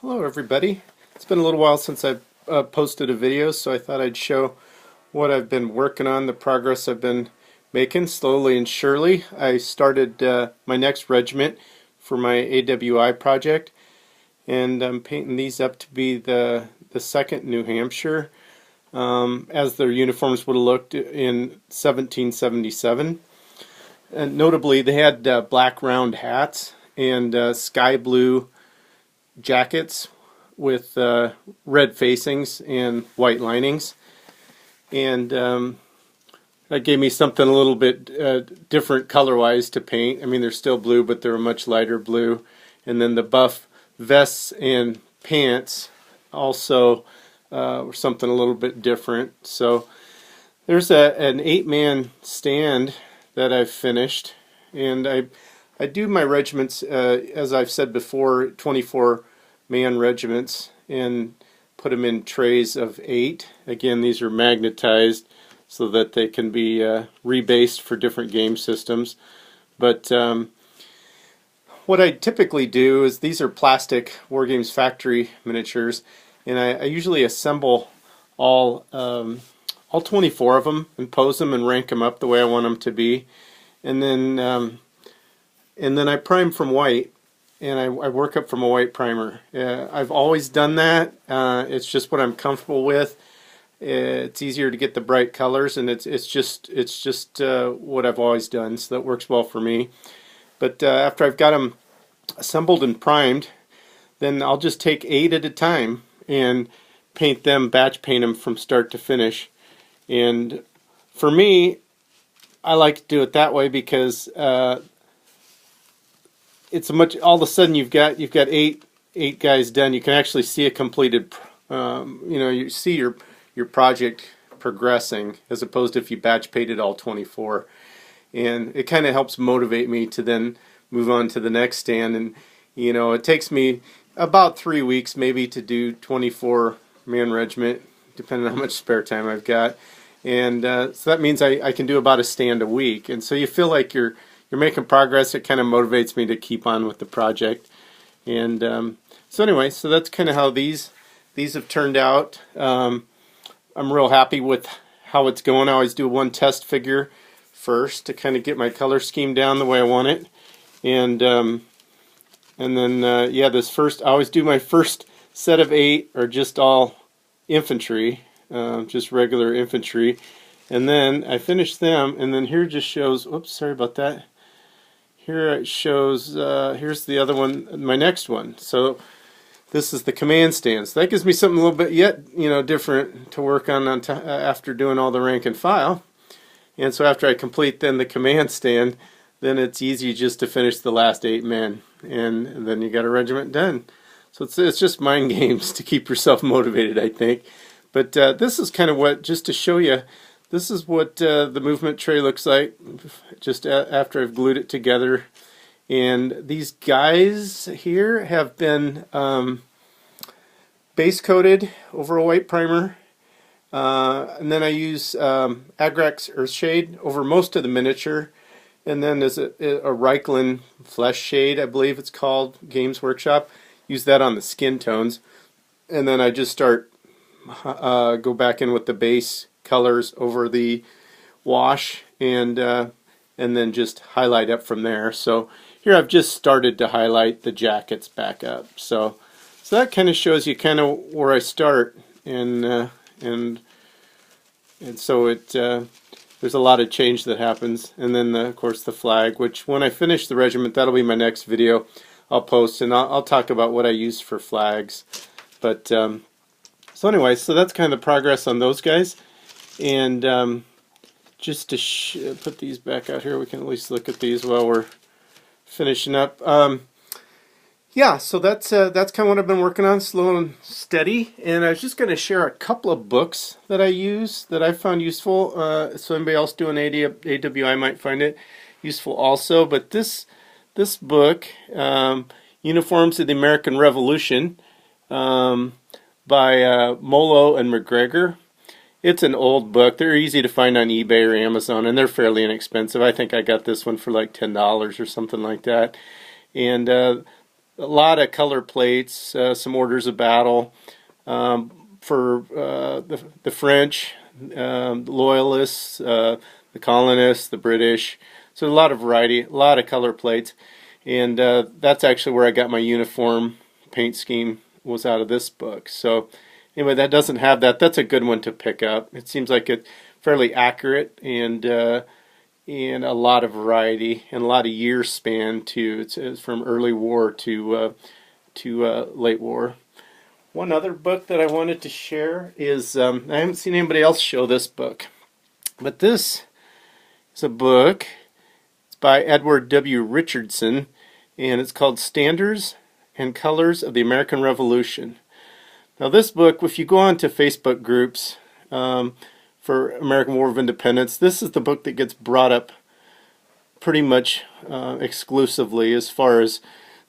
Hello everybody. It's been a little while since I've posted a video, so I thought I'd show what I've been working on, the progress I've been making slowly and surely. I started my next regiment for my AWI project, and I'm painting these up to be the 2nd New Hampshire as their uniforms would have looked in 1777. And notably they had black round hats and sky blue jackets with red facings and white linings, and that gave me something a little bit different color-wise to paint. I mean, they're still blue, but they're a much lighter blue. And then the buff vests and pants also were something a little bit different. So there's an 8-man stand that I've finished, and I do my regiments, as I've said before, 24-man regiments, and put them in trays of 8. Again, these are magnetized so that they can be rebased for different game systems. But what I typically do is, these are plastic Wargames factory miniatures, and I usually assemble all 24 of them and pose them and rank them up the way I want them to be, and then I prime from white, and I work up from a white primer. I've always done that. It's just what I'm comfortable with. It's easier to get the bright colors, and it's just what I've always done, so that works well for me. But after I've got them assembled and primed, then I'll just take 8 at a time and paint them, batch paint them from start to finish. And for me, I like to do it that way because it's all of a sudden you've got 8 guys done. You can actually see a completed, you see your project progressing, as opposed to if you batch painted all 24. And it kind of helps motivate me to then move on to the next stand. And it takes me about 3 weeks maybe to do 24-man regiment, depending on how much spare time I've got. And so that means I can do about a stand a week. And so you feel like you're making progress. It kind of motivates me to keep on with the project. And so anyway, so that's kind of how these have turned out. I'm real happy with how it's going. I always do one test figure first to kind of get my color scheme down the way I want it. And then yeah, I always do my first set of 8 are just all infantry, just regular infantry. And then I finish them, and then here it just shows, oops, sorry about that. Here it shows, here's the other one, my next one. So this is the command stand. So that gives me something a little bit yet, different to work on after doing all the rank and file. And so after I complete then the command stand, then it's easy just to finish the last 8 men, and then you got a regiment done. So it's just mind games to keep yourself motivated, I think. But this is kind of what, just to show you, this is what the movement tray looks like just after I've glued it together. And these guys here have been base coated over a white primer. And then I use Agrax Earthshade over most of the miniature. And then there's a Reikland Flesh Shade, I believe it's called, Games Workshop. Use that on the skin tones. And then I just start, go back in with the base colors over the wash, and then just highlight up from there. So here I've just started to highlight the jackets back up. So that kind of shows you kind of where I start, and so there's a lot of change that happens. And then of course the flag, which when I finish the regiment, that'll be my next video I'll post, and I'll talk about what I use for flags. But so anyway, so that's kind of the progress on those guys. And just to put these back out here, we can at least look at these while we're finishing up. Yeah, so that's kind of what I've been working on, slow and steady. And I was just going to share a couple of books that I use that I found useful. So anybody else doing AWI might find it useful also. But this book, Uniforms of the American Revolution, by Molo and McGregor. It's an old book. They're easy to find on eBay or Amazon, and they're fairly inexpensive. I think I got this one for like $10 or something like that. And a lot of color plates, some orders of battle for the French, the Loyalists, the colonists, the British. So a lot of variety, a lot of color plates, and that's actually where I got my uniform paint scheme, was out of this book. So anyway, that doesn't have that. That's a good one to pick up. It seems like it's fairly accurate, and a lot of variety and a lot of year span too. It's from early war to late war. One other book that I wanted to share is I haven't seen anybody else show this book, but this is a book. It's by Edward W. Richardson, and it's called Standards and Colors of the American Revolution. Now this book, if you go on to Facebook groups for American War of Independence, this is the book that gets brought up pretty much exclusively as far as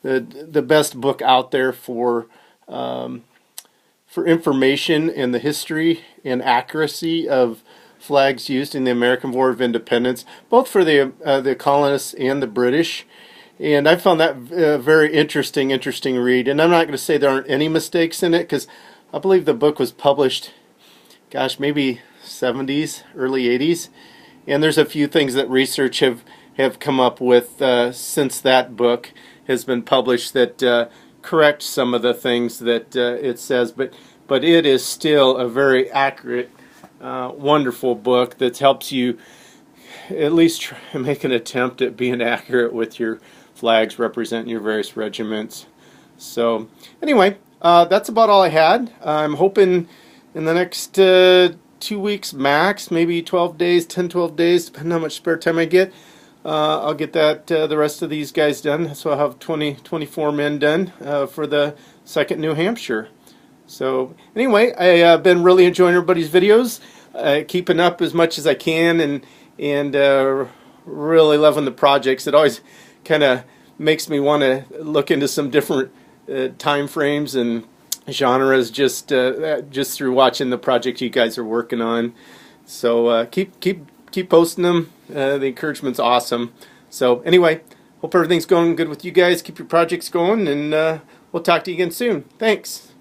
the best book out there for information and the history and accuracy of flags used in the American War of Independence, both for the colonists and the British. And I found that very interesting read. And I'm not going to say there aren't any mistakes in it, because I believe the book was published, gosh, maybe 70s, early 80s. And there's a few things that research have come up with since that book has been published that correct some of the things that it says. But it is still a very accurate, wonderful book that helps you at least try to make an attempt at being accurate with your flags representing your various regiments. So anyway, that's about all I had. I'm hoping in the next 2 weeks max, maybe 12 days, 10-12 days, depending on how much spare time I get, I'll get that the rest of these guys done. So I'll have 24 men done for the 2nd New Hampshire. So anyway, I've been really enjoying everybody's videos, keeping up as much as I can, and really loving the projects. It always kind of makes me want to look into some different time frames and genres just through watching the project you guys are working on. So keep posting them. The encouragement's awesome. So anyway, hope everything's going good with you guys. Keep your projects going, and we'll talk to you again soon. Thanks.